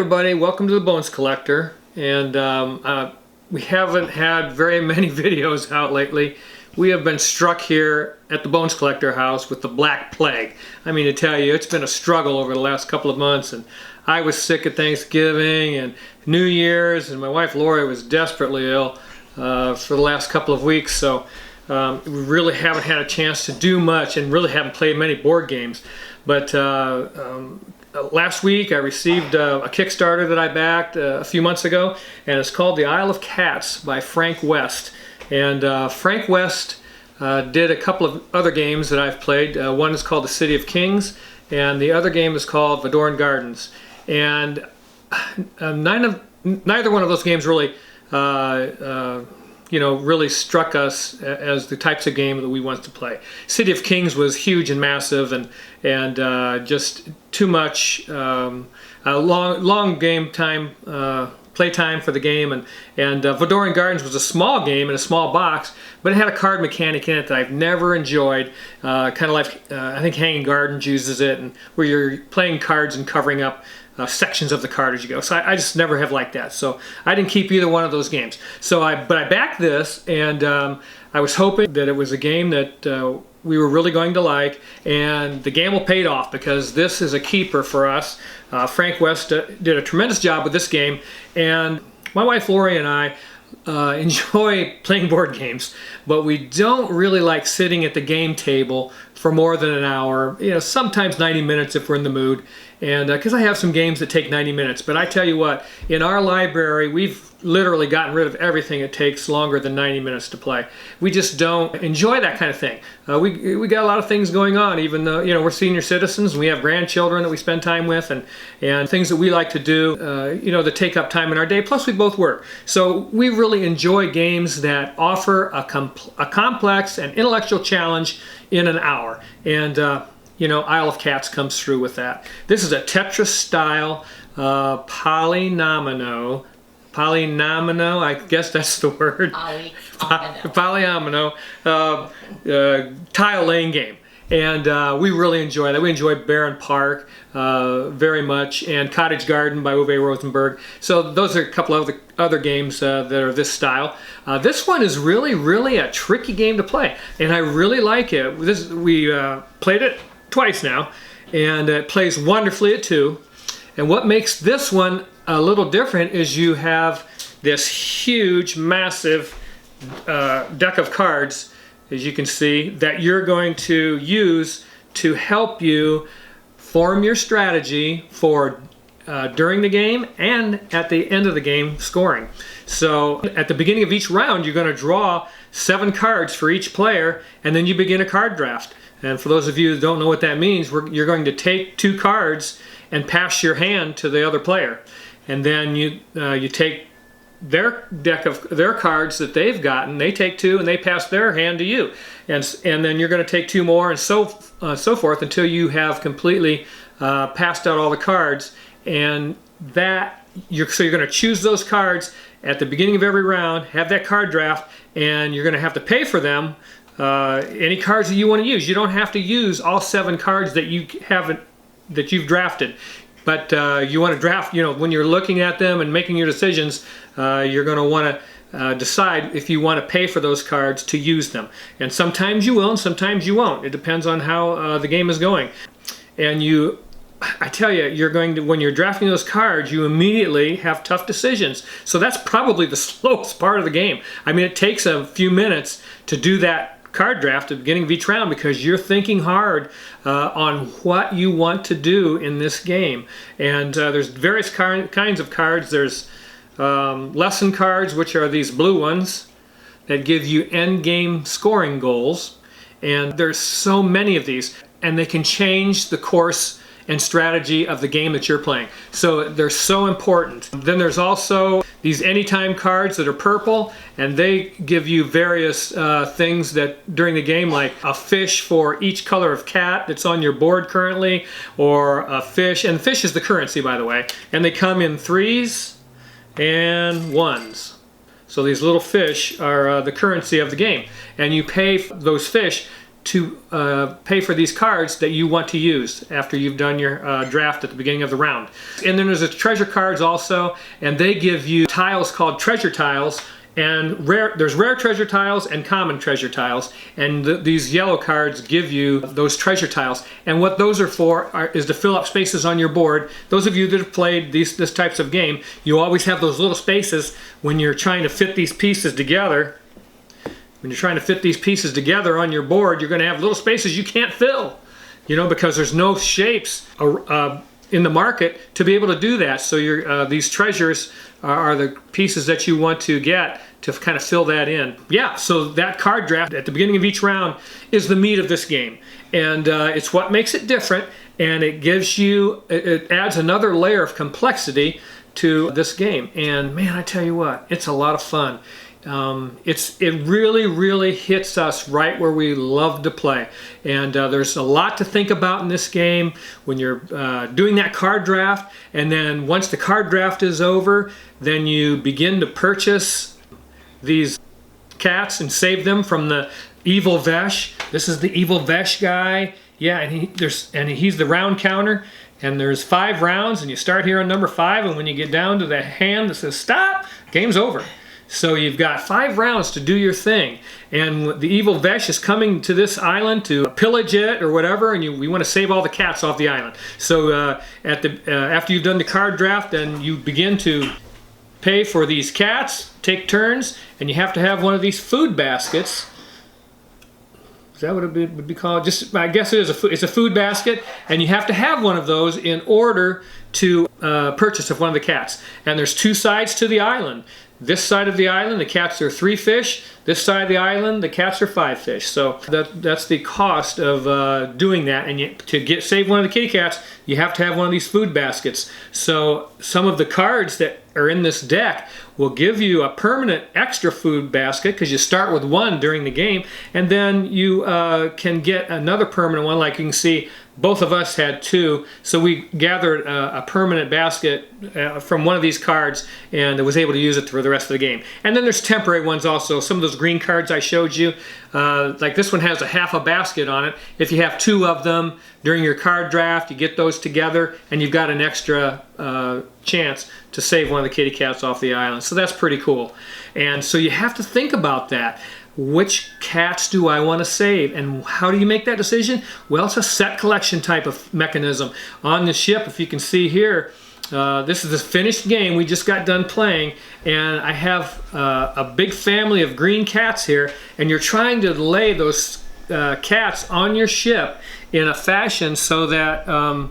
everybody, welcome to the Bones Collector. And we haven't had very many videos out lately. We have been struck here at the Bones Collector house with the Black Plague. I mean, to tell you, it's been a struggle over the last couple of months, and I was sick at Thanksgiving and New Year's, and my wife Lori was desperately ill for the last couple of weeks, so we really haven't had a chance to do much and really haven't played many board games. But last week I received a Kickstarter that I backed a few months ago, and it's called The Isle of Cats by Frank West. And Frank West did a couple of other games that I've played. One is called The City of Kings, and the other game is called Vadorn Gardens. And neither one of those games really really struck us as the types of game that we want to play. City of Kings was huge and massive, and just too much long game time, play time for the game. And Vadorn Gardens was a small game in a small box, but it had a card mechanic in it that I've never enjoyed. Kind of like I think Hanging Gardens uses it, and where you're playing cards and covering up sections of the card as you go. So I just never have liked that. So I didn't keep either one of those games. So I backed this, and I was hoping that it was a game that we were really going to like, and the gamble paid off because this is a keeper for us. Frank West did a tremendous job with this game, and my wife Lori and I enjoy playing board games, but we don't really like sitting at the game table for more than an hour. Sometimes 90 minutes if we're in the mood, and because I have some games that take 90 minutes. But I tell you what, in our library we've literally gotten rid of everything that takes longer than 90 minutes to play. We just don't enjoy that kind of thing. We got a lot of things going on, even though we're senior citizens and we have grandchildren that we spend time with, and things that we like to do that take up time in our day. Plus we both work, so we really enjoy games that offer a complex and intellectual challenge in an hour. And Isle of Cats comes through with that. This is a Tetris style polynomino, I guess that's the word. Polyomino tile laying game. And we really enjoy that. We enjoy Barron Park very much, and Cottage Garden by Uwe Rosenberg. So those are a couple of other games that are this style. This one is really a tricky game to play, and I really like it. We played it twice now, and it plays wonderfully at 2. And what makes this one a little different is you have this huge, massive deck of cards, as you can see, that you're going to use to help you form your strategy for during the game and at the end of the game scoring. So at the beginning of each round you're going to draw 7 cards for each player, and then you begin a card draft. And for those of you who don't know what that means, you're going to take 2 cards and pass your hand to the other player, and then you take their deck of their cards that they've gotten, they take 2 and they pass their hand to you, and then you're going to take 2 more, and so forth until you have completely passed out all the cards. And you're going to choose those cards at the beginning of every round, have that card draft, and you're going to have to pay for them. Any cards that you want to use. You don't have to use all 7 cards that you've drafted, but you want to draft. When you're looking at them and making your decisions, you're going to want to decide if you want to pay for those cards to use them. And sometimes you will, and sometimes you won't. It depends on how the game is going. And I tell you, when you're drafting those cards, you immediately have tough decisions. So that's probably the slowest part of the game. I mean, it takes a few minutes to do that card draft at the beginning of each round because you're thinking hard on what you want to do in this game. And there's various kinds of cards. There's lesson cards, which are these blue ones that give you end game scoring goals. And there's so many of these, and they can change the course and strategy of the game that you're playing. So they're so important. Then there's also these anytime cards that are purple, and they give you various things that during the game, like a fish for each color of cat that's on your board currently, or a fish, and fish is the currency, by the way, and they come in 3s and 1s. So these little fish are the currency of the game, and you pay those fish to pay for these cards that you want to use after you've done your draft at the beginning of the round. And then there's treasure cards also, and they give you tiles called treasure tiles. And there's rare treasure tiles and common treasure tiles, and these yellow cards give you those treasure tiles. And what those are for is to fill up spaces on your board. Those of you that have played this types of game, you always have those little spaces when you're trying to fit these pieces together. When you're trying to fit these pieces together on your board, you're going to have little spaces you can't fill, you know, because there's no shapes in the market to be able to do that. So these treasures are the pieces that you want to get to kind of fill that in. Yeah, so that card draft at the beginning of each round is the meat of this game. And it's what makes it different, and it gives you, it adds another layer of complexity to this game. And man, I tell you what, it's a lot of fun. It really hits us right where we love to play, and there's a lot to think about in this game when you're doing that card draft. And then once the card draft is over, then you begin to purchase these cats and save them from the evil Vesh. This is the evil Vesh guy. Yeah, and he's the round counter, and there's 5 rounds, and you start here on number 5, and when you get down to the hand that says stop, game's over. So you've got 5 rounds to do your thing, and the evil Vesh is coming to this island to pillage it or whatever, and we want to save all the cats off the island. So after you've done the card draft, then you begin to pay for these cats, take turns, and you have to have one of these food baskets. Is that what it would be called? Just, I guess it's a food basket, and you have to have one of those in order to purchase of one of the cats. And there's 2 sides to the island. This side of the island, the cats are 3 fish. This side of the island, the cats are 5 fish. So that's the cost of doing that. And to save one of the kitty cats, you have to have one of these food baskets. So some of the cards that are in this deck will give you a permanent extra food basket, because you start with 1 during the game, and then you can get another permanent one. Like you can see, both of us had 2, so we gathered a permanent basket from one of these cards, and I was able to use it for the rest of the game. And then there's temporary ones also. Some of those green cards I showed you, like this one has a half a basket on it. If you have 2 of them during your card draft, you get those together, and you've got an extra chance to save one of the kitty cats off the island. So that's pretty cool. And so you have to think about that. Which cats do I want to save, and how do you make that decision? Well, it's a set collection type of mechanism. On the ship, if you can see here, this is the finished game we just got done playing, and I have a big family of green cats here, and you're trying to lay those cats on your ship in a fashion so that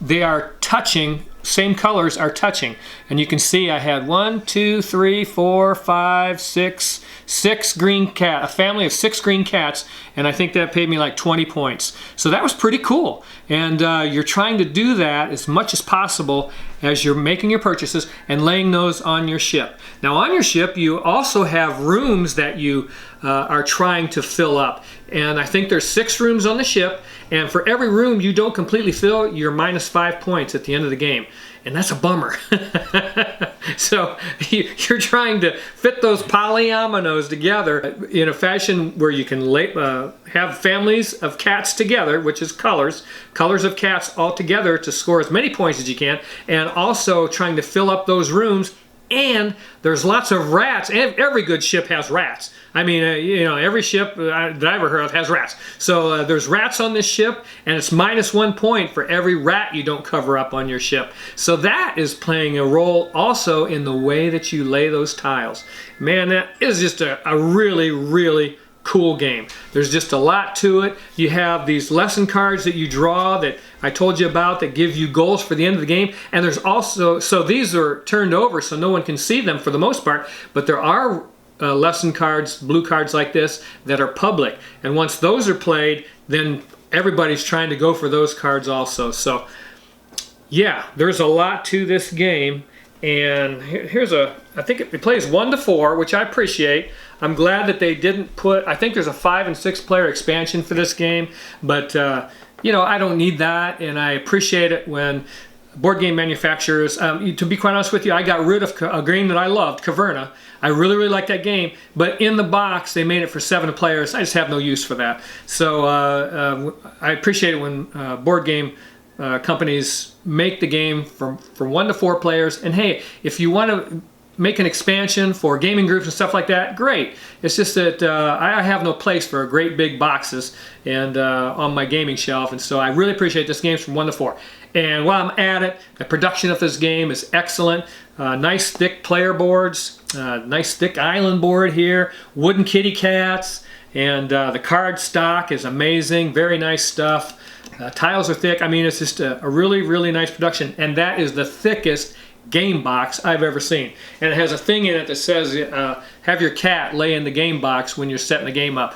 they are touching, same colors are touching. And you can see I had 1, 2, 3, 4, 5, 6 green cat, a family of 6 green cats, and I think that paid me like 20 points. So that was pretty cool. And you're trying to do that as much as possible as you're making your purchases and laying those on your ship. Now on your ship, you also have rooms that you are trying to fill up. And I think there's 6 rooms on the ship, and for every room you don't completely fill, you're minus 5 points at the end of the game. And that's a bummer. So you're trying to fit those polyominoes together in a fashion where you can have families of cats together, which is colors of cats all together to score as many points as you can, and also trying to fill up those rooms. And there's lots of rats. Every good ship has rats. I mean, you know, every ship that I've ever heard of has rats. So there's rats on this ship, and it's minus 1 point for every rat you don't cover up on your ship. So that is playing a role also in the way that you lay those tiles. Man, that is just a really cool game. There's just a lot to it. You have these lesson cards that you draw that I told you about that give you goals for the end of the game. And there's also, so these are turned over so no one can see them for the most part, but there are lesson cards, blue cards like this, that are public. And once those are played, then everybody's trying to go for those cards also. So yeah, there's a lot to this game. And I think it plays 1 to 4, which I appreciate. I'm glad that they didn't put, I think there's a 5 and 6 player expansion for this game, but you know, I don't need that, and I appreciate it when board game manufacturers. To be quite honest with you, I got rid of a game that I loved, Caverna. I really, really liked that game, but in the box they made it for 7 players. I just have no use for that. So I appreciate it when board game companies make the game from 1 to 4 players. And hey, if you want to make an expansion for gaming groups and stuff like that, great. It's just that I have no place for great big boxes and on my gaming shelf, and so I really appreciate this game's from 1 to 4. And while I'm at it, the production of this game is excellent. Nice thick player boards, nice thick island board here, wooden kitty cats, and the card stock is amazing. Very nice stuff. Tiles are thick. I mean, it's just a really, really nice production, and that is the thickest game box I've ever seen. And it has a thing in it that says have your cat lay in the game box when you're setting the game up,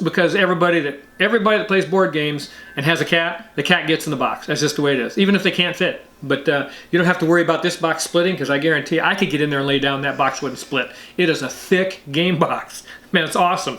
because everybody that plays board games and has a cat, the cat gets in the box. That's just the way it is, even if they can't fit. But you don't have to worry about this box splitting, because I guarantee I could get in there and lay down, that box wouldn't split. It is a thick game box. Man, it's awesome.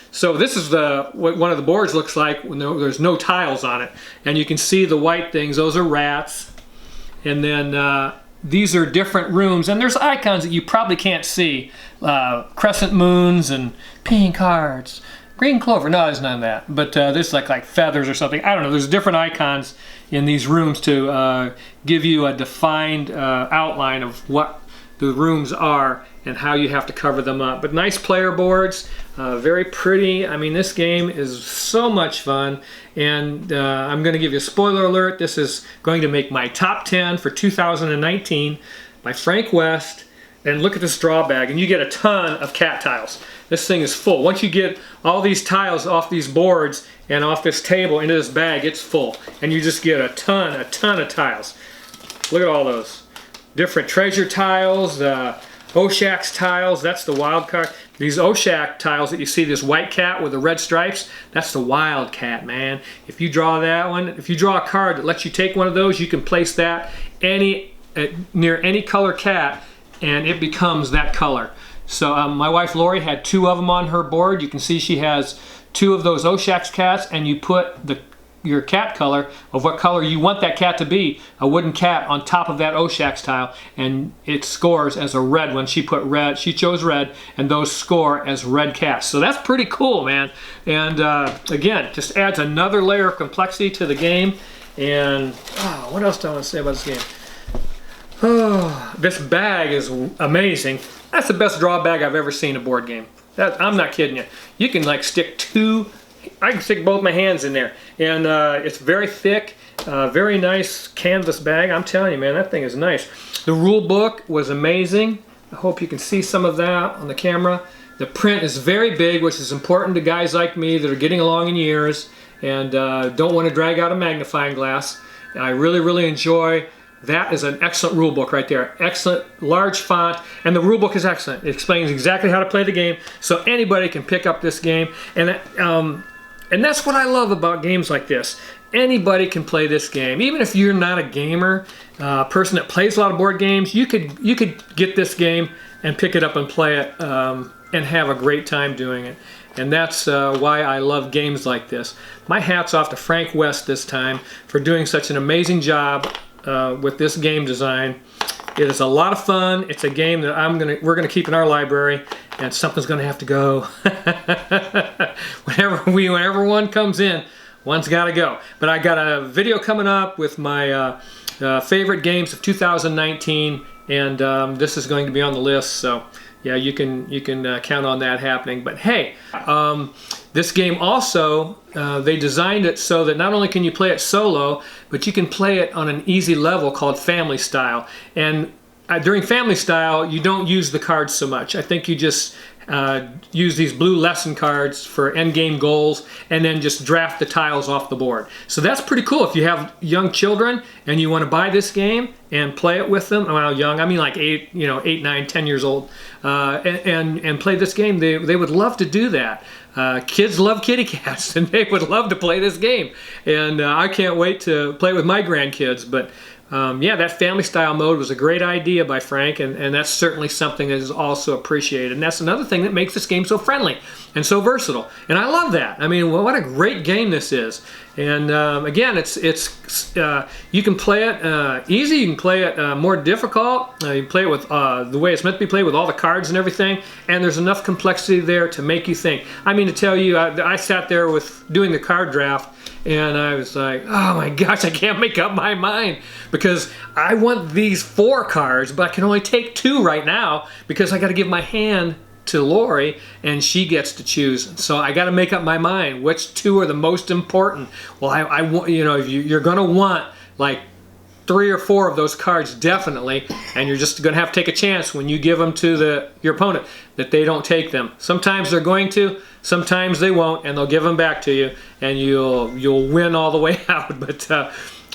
So this is what one of the boards looks like when there's no tiles on it, and you can see the white things. Those are rats, and then these are different rooms, and there's icons that you probably can't see. Crescent moons and pink hearts, green clover. No, there's none of that. But there's like feathers or something. I don't know. There's different icons in these rooms to give you a defined outline of what the rooms are and how you have to cover them up. But nice player boards, very pretty. I mean, this game is so much fun, and I'm going to give you a spoiler alert. This is going to make my top 10 for 2019 by Frank West. And look at this draw bag, and you get a ton of cat tiles. This thing is full. Once you get all these tiles off these boards and off this table into this bag, it's full, and you just get a ton of tiles. Look at all those different treasure tiles, Oshak's tiles. That's the wild card. These Oshak tiles that you see, this white cat with the red stripes, that's the wild cat, man. If you draw that one, if you draw a card that lets you take one of those, you can place that near any color cat, and it becomes that color. So my wife Lori had 2 of them on her board. You can see she has 2 of those Oshak's cats, and you put your cat color of what color you want that cat to be, a wooden cat, on top of that Oshak's tile, and it scores as a red one. She put red, she chose red, and those score as red cats. So that's pretty cool, man. And again, just adds another layer of complexity to the game. And what else do I want to say about this game? Oh, this bag is amazing. That's the best draw bag I've ever seen in a board game. I'm not kidding you. You can like stick I can stick both my hands in there. And it's very thick, very nice canvas bag. I'm telling you, man, that thing is nice. The rule book was amazing. I hope you can see some of that on the camera. The print is very big, which is important to guys like me that are getting along in years and don't want to drag out a magnifying glass. And I really, really enjoy. That is an excellent rule book right there. Excellent, large font, and the rule book is excellent. It explains exactly how to play the game, so anybody can pick up this game. And that's what I love about games like this. Anybody can play this game. Even if you're not a gamer, person that plays a lot of board games, you could get this game and pick it up and play it and have a great time doing it. And that's why I love games like this. My hat's off to Frank West this time for doing such an amazing job with this game design. It is a lot of fun. It's a game that we're gonna keep in our library, and something's gonna have to go. Whenever one comes in, one's got to go. But I got a video coming up with my favorite games of 2019, and this is going to be on the list. So yeah, you can count on that happening. But hey, this game also, they designed it so that not only can you play it solo, but you can play it on an easy level called Family Style. And during Family Style, you don't use the cards so much. I think you just use these blue lesson cards for endgame goals, and then just draft the tiles off the board. So that's pretty cool. If you have young children and you want to buy this game and play it with them, well, young, I mean like 8, 9, 10 years old, and play this game, they would love to do that. Kids love kitty cats, and they would love to play this game. And I can't wait to play with my grandkids. But yeah, that family style mode was a great idea by Frank, and that's certainly something that is also appreciated. And that's another thing that makes this game so friendly and so versatile. And I love that. I mean, well, what a great game this is. And again, you can play it easy, you can play it more difficult, you can play it with the way it's meant to be played with all the cards and everything, and there's enough complexity there to make you think. I mean, to tell you, I sat there with doing the card draft, and I was like, oh my gosh, I can't make up my mind because I want these 4 cards, but I can only take 2 right now because I got to give my hand to Lori and she gets to choose. So I got to make up my mind which 2 are the most important. Well, I want, you know, you're going to want like 3 or 4 of those cards definitely, and you're just going to have to take a chance when you give them to your opponent that they don't take them. Sometimes they're going to, sometimes they won't, and they'll give them back to you, and you'll win all the way out. But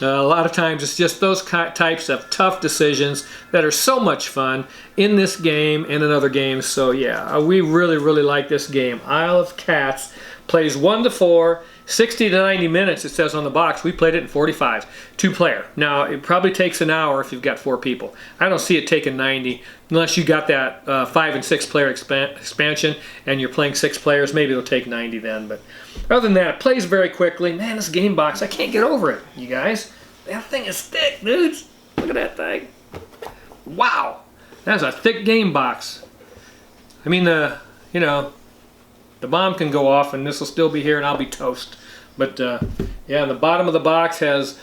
a lot of times it's just those types of tough decisions that are so much fun in this game and in other games. So yeah, we really, really like this game. Isle of Cats plays 1 to 4. 60 to 90 minutes, it says on the box. We played it in 45, 2-player. Now, it probably takes an hour if you've got 4 people. I don't see it taking 90, unless you got that 5 and 6 player expansion and you're playing 6 players. Maybe it'll take 90 then. But other than that, it plays very quickly. Man, this game box, I can't get over it, you guys. That thing is thick, dudes. Look at that thing. Wow, that's a thick game box. I mean, you know, the bomb can go off and this will still be here and I'll be toast. But yeah, the bottom of the box has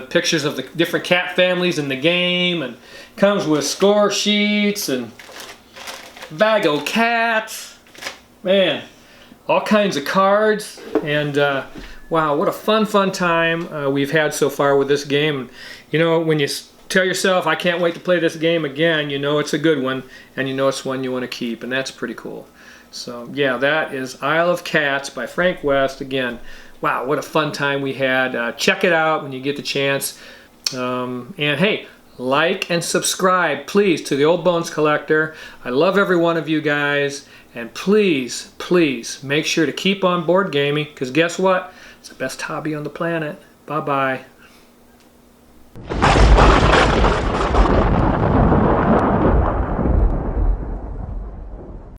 pictures of the different cat families in the game, and comes with score sheets and bag of cats. Man, all kinds of cards. And wow, what a fun time we've had so far with this game. You know, when you tell yourself, I can't wait to play this game again, you know it's a good one, and you know it's one you want to keep, and that's pretty cool. So yeah, that is Isle of Cats by Frank West. Again, wow, what a fun time we had. Check it out when you get the chance. And hey, like and subscribe, please, to the Old Bones Collector. I love every one of you guys. And please, please, make sure to keep on board gaming, because guess what? It's the best hobby on the planet. Bye-bye.